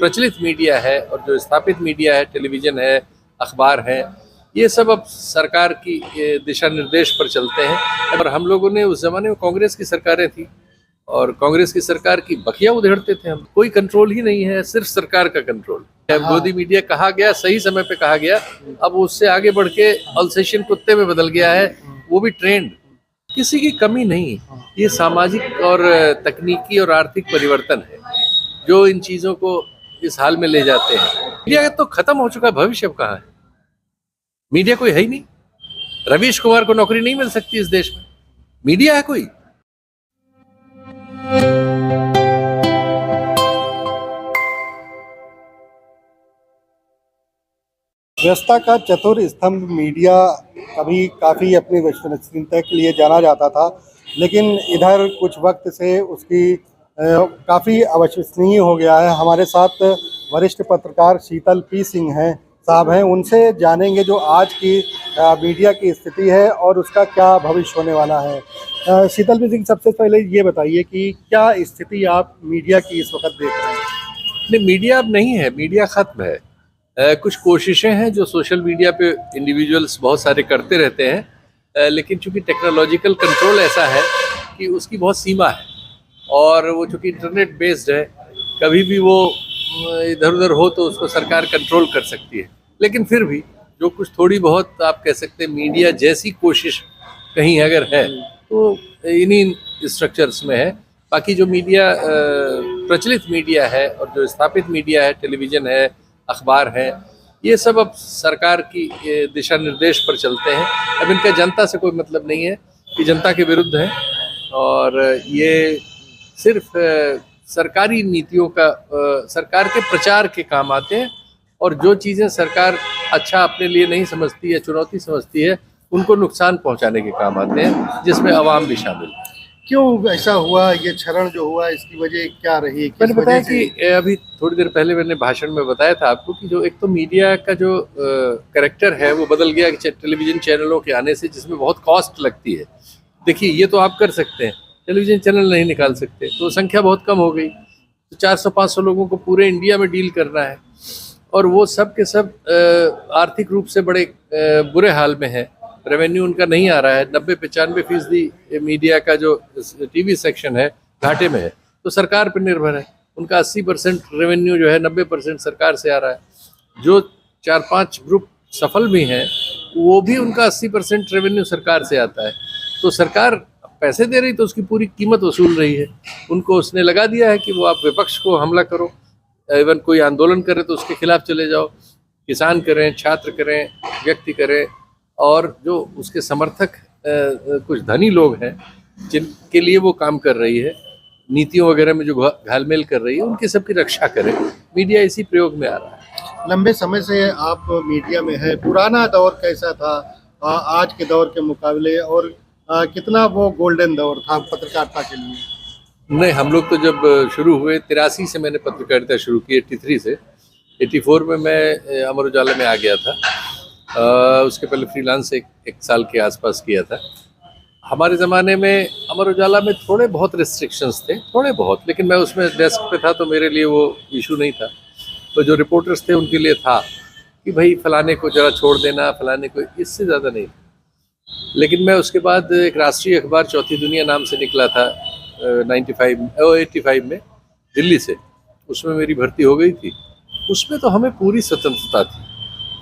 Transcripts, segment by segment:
प्रचलित मीडिया है और जो स्थापित मीडिया है, टेलीविज़न है, अखबार है, ये सब अब सरकार की दिशा निर्देश पर चलते हैं। और हम लोगों ने उस ज़माने में कांग्रेस की सरकारें थी और कांग्रेस की सरकार की बखिया उधेड़ते थे हम। कोई कंट्रोल ही नहीं है, सिर्फ सरकार का कंट्रोल। मोदी मीडिया कहा गया, सही समय पे कहा गया, अब उससे आगे बढ़ के अल्सेशियन कुत्ते में बदल गया है, वो भी ट्रेंड। किसी की कमी नहीं, ये सामाजिक और तकनीकी और आर्थिक परिवर्तन है जो इन चीज़ों को इस हाल में ले जाते हैं। मीडिया तो खत्म हो चुका, भविष्य अब कहाँ है? मीडिया कोई है ही नहीं। रवीश कुमार को नौकरी नहीं मिल सकती इस देश में, मीडिया है कोई? व्यवस्था का चतुर स्तंभ मीडिया कभी काफ़ी अपनी विश्वसनीयता के लिए जाना जाता था, लेकिन इधर कुछ वक्त से उसकी काफ़ी अविश्वसनीय हो गया है। हमारे साथ वरिष्ठ पत्रकार शीतल पी सिंह हैं साहब हैं, उनसे जानेंगे जो आज की मीडिया की स्थिति है और उसका क्या भविष्य होने वाला है। शीतल पी सिंह, सबसे पहले ये बताइए कि क्या स्थिति आप मीडिया की इस वक्त देख रहे हैं? नहीं, मीडिया अब नहीं है, मीडिया खत्म है। कुछ कोशिशें हैं जो सोशल मीडिया पे इंडिविजुअल्स बहुत सारे करते रहते हैं, लेकिन चूंकि टेक्नोलॉजिकल कंट्रोल ऐसा है कि उसकी बहुत सीमा है और वो चूंकि इंटरनेट बेस्ड है, कभी भी वो इधर उधर हो तो उसको सरकार कंट्रोल कर सकती है। लेकिन फिर भी जो कुछ थोड़ी बहुत आप कह सकते हैं मीडिया जैसी कोशिश कहीं अगर है तो इन्हीं स्ट्रक्चर्स में है। बाकी जो मीडिया प्रचलित मीडिया है और जो स्थापित मीडिया है, टेलीविज़न है, अखबार है, ये सब अब सरकार की दिशा निर्देश पर चलते हैं। अब इनका जनता से कोई मतलब नहीं है, कि जनता के विरुद्ध है और ये सिर्फ सरकारी नीतियों का सरकार के प्रचार के काम आते हैं और जो चीज़ें सरकार अच्छा अपने लिए नहीं समझती है, चुनौती समझती है, उनको नुकसान पहुंचाने के काम आते हैं, जिसमें अवाम भी शामिल। क्यों ऐसा हुआ? ये क्षरण जो हुआ इसकी वजह क्या रही? मैंने बताया कि अभी थोड़ी देर पहले मैंने भाषण में बताया था आपको कि जो एक तो मीडिया का जो कैरेक्टर है वो बदल गया टेलीविज़न चैनलों के आने से, जिसमें बहुत कॉस्ट लगती है। देखिए, ये तो आप कर सकते हैं, टेलीविज़न चैनल नहीं निकाल सकते, तो संख्या बहुत कम हो गई। तो 400-500 लोगों को पूरे इंडिया में डील करना है और वो सब के सब आर्थिक रूप से बड़े बुरे हाल में है। रेवेन्यू उनका नहीं आ रहा है। 90-95% मीडिया का जो टीवी सेक्शन है घाटे में है, तो सरकार पर निर्भर है। उनका 80% रेवेन्यू जो है 90% सरकार से आ रहा है। जो 4-5 ग्रुप सफल भी हैं वो भी उनका 80% रेवेन्यू सरकार से आता है। तो सरकार पैसे दे रही तो उसकी पूरी कीमत वसूल रही है। उनको उसने लगा दिया है कि वो आप विपक्ष को हमला करो, इवन कोई आंदोलन करे तो उसके खिलाफ चले जाओ, किसान करें, छात्र करें, व्यक्ति करें, और जो उसके समर्थक कुछ धनी लोग हैं जिनके लिए वो काम कर रही है, नीतियों वगैरह में जो घालमेल कर रही है, उनकी सबकी रक्षा करें। मीडिया इसी प्रयोग में आ रहा है। लंबे समय से आप मीडिया में है, पुराना दौर कैसा था आज के दौर के मुकाबले, और कितना वो गोल्डन दौर था पत्रकारिता के लिए? नहीं, हम लोग तो जब शुरू हुए 83 से मैंने पत्रकारिता शुरू की, 83 से 84 में मैं अमर उजाला में आ गया था। उसके पहले फ्रीलांस एक साल के आसपास किया था। हमारे ज़माने में अमर उजाला में थोड़े बहुत रिस्ट्रिक्शंस थे, थोड़े बहुत, लेकिन मैं उसमें डेस्क पे था तो मेरे लिए वो इशू नहीं था। तो जो रिपोर्टर्स थे उनके लिए था कि भाई फलाने को जरा छोड़ देना, फलाने को, इससे ज़्यादा नहीं। लेकिन मैं उसके बाद एक राष्ट्रीय अखबार चौथी दुनिया नाम से निकला था 85 में दिल्ली से, उसमें मेरी भर्ती हो गई थी। उसमें तो हमें पूरी स्वतंत्रता थी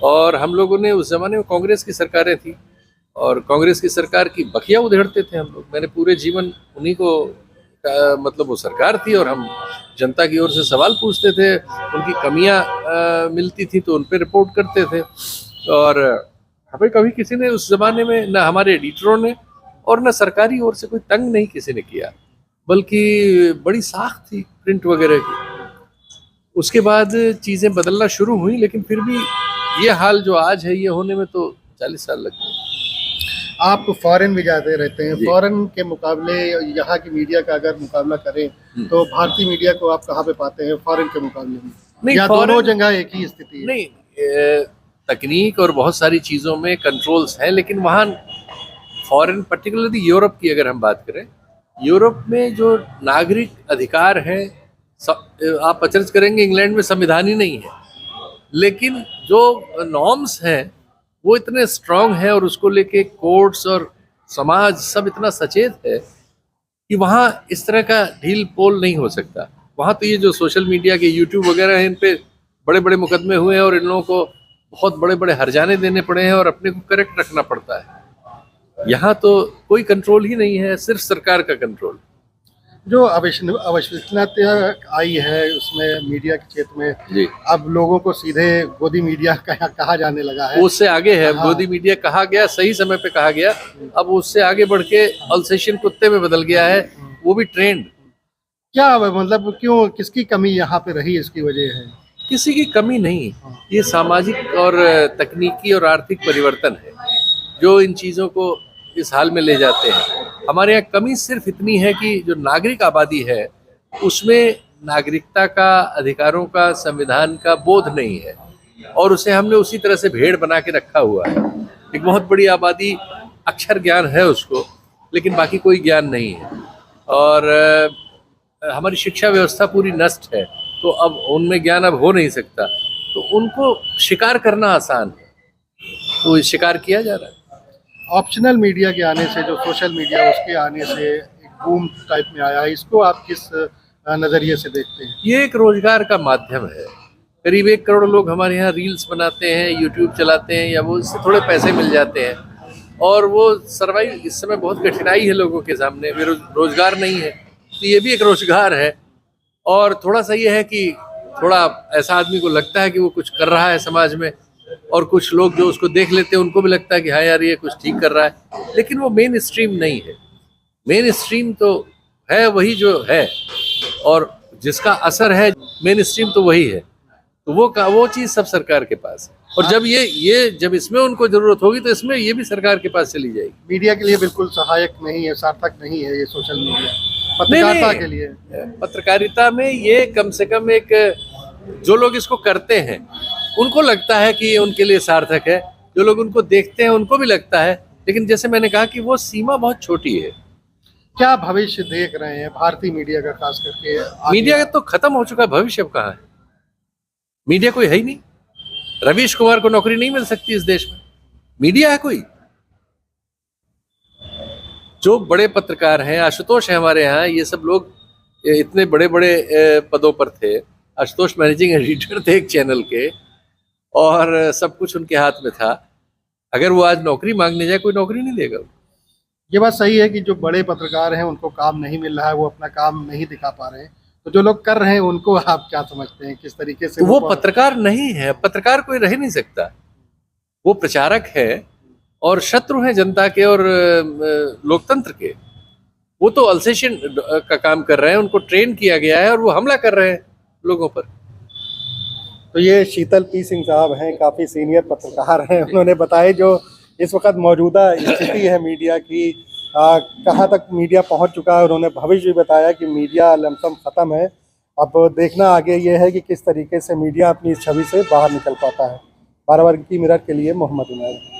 और हम लोगों ने उस ज़माने में कांग्रेस की सरकारें थी और कांग्रेस की सरकार की बखिया उधेड़ते थे हम लोग। मैंने पूरे जीवन उन्हीं को मतलब वो सरकार थी और हम जनता की ओर से सवाल पूछते थे, उनकी कमियां मिलती थी तो उन पर रिपोर्ट करते थे। और हमें कभी किसी ने उस ज़माने में, ना हमारे एडिटरों ने और ना सरकारी ओर से कोई तंग नहीं किसी ने किया, बल्कि बड़ी साख थी प्रिंट वगैरह की। उसके बाद चीज़ें बदलना शुरू हुई, लेकिन फिर भी ये हाल जो आज है ये होने में तो 40 साल लग गए। आप फॉरेन भी जाते रहते हैं, फॉरेन के मुकाबले यहाँ की मीडिया का अगर मुकाबला करें तो भारतीय मीडिया को आप कहाँ पे पाते हैं फॉरेन के मुकाबले में? नहीं, या दोनों जगह एक ही स्थिति है? नहीं, तकनीक और बहुत सारी चीज़ों में कंट्रोल्स हैं, लेकिन वहाँ फॉरेन, पर्टिकुलरली यूरोप की अगर हम बात करें, यूरोप में जो नागरिक अधिकार हैं, आप अचरज करेंगे, इंग्लैंड में संविधान ही नहीं है, लेकिन जो नॉर्म्स हैं वो इतने स्ट्रांग हैं और उसको लेके कोर्ट्स और समाज सब इतना सचेत है कि वहाँ इस तरह का ढील पोल नहीं हो सकता। वहाँ तो ये जो सोशल मीडिया के यूट्यूब वगैरह हैं, इन पे बड़े बड़े मुकदमे हुए हैं और इन लोगों को बहुत बड़े बड़े हर्जाने देने पड़े हैं और अपने को करेक्ट रखना पड़ता है। यहाँ तो कोई कंट्रोल ही नहीं है, सिर्फ सरकार का कंट्रोल। जो अविश्वसनीयता आई है उसमें मीडिया के क्षेत्र में जी, अब लोगों को सीधे गोदी मीडिया कहा जाने लगा है। उससे आगे है। हाँ। गोदी मीडिया कहा गया, सही समय पे कहा गया, अब उससे आगे बढ़ के अल्सेशियन कुत्ते में बदल गया है, वो भी ट्रेंड। क्या मतलब क्यों, किसकी कमी यहाँ पे रही, इसकी वजह है? किसी की कमी नहीं, ये सामाजिक और तकनीकी और आर्थिक परिवर्तन है जो इन चीज़ों को इस हाल में ले जाते हैं। हमारे यहाँ कमी सिर्फ इतनी है कि जो नागरिक आबादी है उसमें नागरिकता का, अधिकारों का, संविधान का बोध नहीं है और उसे हमने उसी तरह से भेड़ बना के रखा हुआ है। एक बहुत बड़ी आबादी अक्षर ज्ञान है उसको, लेकिन बाकी कोई ज्ञान नहीं है और हमारी शिक्षा व्यवस्था पूरी नष्ट है, तो अब उनमें ज्ञान अब हो नहीं सकता, तो उनको शिकार करना आसान है, तो ये शिकार किया जा रहा है। ऑप्शनल मीडिया के आने से, जो सोशल मीडिया उसके आने से एक बूम टाइप में आया है, इसको आप किस नज़रिए से देखते हैं? ये एक रोजगार का माध्यम है। करीब 1 करोड़ लोग हमारे यहाँ रील्स बनाते हैं, यूट्यूब चलाते हैं, या वो इससे थोड़े पैसे मिल जाते हैं और वो सर्वाइव, इस समय बहुत कठिनाई है लोगों के सामने, रोजगार नहीं है, तो ये भी एक रोजगार है। और थोड़ा सा ये है कि थोड़ा ऐसा आदमी को लगता है कि वो कुछ कर रहा है समाज में, और कुछ लोग जो उसको देख लेते हैं उनको भी लगता है कि हाँ यार ये कुछ ठीक कर रहा है, लेकिन वो मेन स्ट्रीम नहीं है। मेन स्ट्रीम तो है वही जो है, और जिसका असर है मेन स्ट्रीम तो वही है, तो वो चीज़ सब सरकार के पास है। और जब इसमें उनको जरूरत होगी तो इसमें ये भी सरकार के पास चली जाएगी। मीडिया के लिए बिल्कुल सहायक नहीं है, सार्थक नहीं है ये सोशल मीडिया पत्रकारिता के लिए। पत्रकारिता में ये कम से कम एक, जो लोग इसको करते हैं उनको लगता है कि ये उनके लिए सार्थक है, जो लोग उनको देखते हैं उनको भी लगता है, लेकिन जैसे मैंने कहा कि वो सीमा बहुत छोटी है। क्या भविष्य देख रहे हैं भारतीय मीडिया का, खास करके? मीडिया तो खत्म हो चुका है, भविष्य अब कहाँ है? मीडिया कोई है ही नहीं। रवीश कुमार को नौकरी नहीं मिल सकती इस देश में, मीडिया है कोई? जो बड़े पत्रकार हैं, आशुतोष है हमारे यहाँ, ये सब लोग इतने बड़े बड़े पदों पर थे। आशुतोष मैनेजिंग एडिटर थे एक चैनल के, और सब कुछ उनके हाथ में था। अगर वो आज नौकरी मांगने जाए, कोई नौकरी नहीं देगा। ये बात सही है कि जो बड़े पत्रकार हैं उनको काम नहीं मिल रहा है, वो अपना काम नहीं दिखा पा रहे हैं, तो जो लोग कर रहे हैं उनको आप क्या समझते हैं, किस तरीके से? वो पत्रकार नहीं है, पत्रकार कोई रह नहीं सकता, वो प्रचारक है और शत्रु हैं जनता के और लोकतंत्र के। वो तो अल्सेशियन का काम कर रहे हैं, उनको ट्रेन किया गया है और वो हमला कर रहे हैं लोगों पर। तो ये शीतल पी सिंह साहब हैं, काफ़ी सीनियर पत्रकार हैं, उन्होंने बताया जो इस वक्त मौजूदा स्थिति है मीडिया की, कहाँ तक मीडिया पहुंच चुका है। उन्होंने भविष्य भी बताया कि मीडिया लमसम ख़त्म है। अब देखना आगे ये है कि किस तरीके से मीडिया अपनी इस छवि से बाहर निकल पाता है। बाराबंकी मिरर के लिए मोहम्मद उमर।